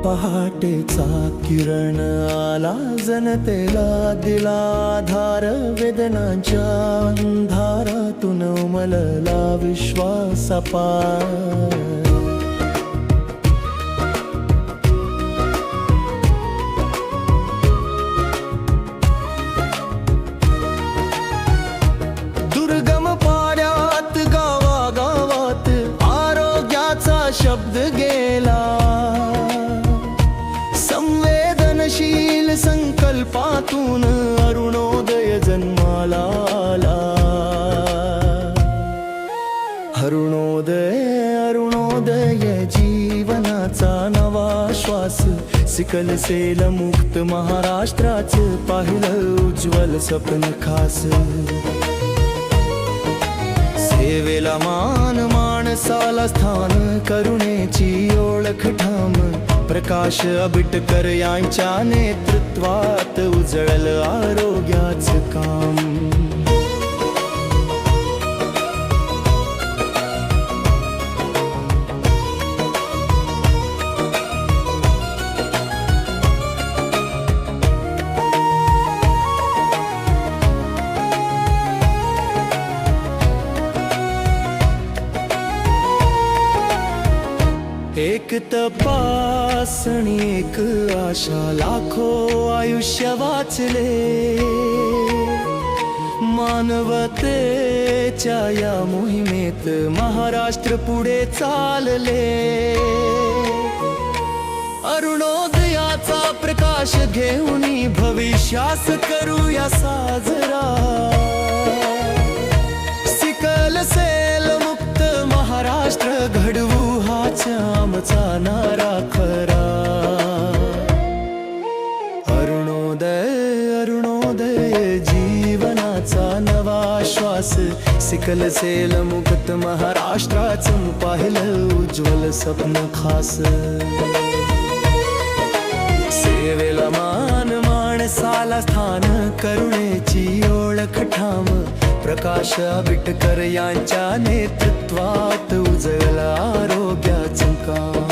पहाटेचा किरण आला, जनतेला दिला आधार, वेदनांच्या अंधारातून उमलला विश्वास अपार. दुर्गम पाड्यात गावागावात आरोग्याचा शब्द गेला, संवेदनशील संकल्पातून अरुणोदय जन्माला आला. अरुणोदय अरुणोदय जीवनाचा नवा श्वास, सिकलसेल मुक्त महाराष्ट्राचं पाहिलं उज्ज्वल स्वप्न खास. सेवेला मान माणसाला स्थान, करुणेची ओळख ठाम, प्रकाश आबिटकर यांच्या नेतृत्वात उजळलं आरोग्याचं काम. एक तपासणी एक आशा, लाखो आयुष्य वाचले, मानवतेच्या या मोहिमेत महाराष्ट्र पुढे चालले. अरुणोदयाचा प्रकाश घेऊन भविष्यास करूया साजरा, सिकलसेल मुक्त महाराष्ट्र घडवू आमचा नारा खरा. अरुणोदय अरुणोदय जीवनाचा नवा श्वास, सिकलसेल मुक्त महाराष्ट्राचं पाहिलं उज्ज्वल स्वप्न खास. सेवेला मान माणसाला स्थान, करुणेची ओळख ठाम, प्रकाश आबिटकर यांच्या नेतृत्वात उजळला आरोग्याचं काम.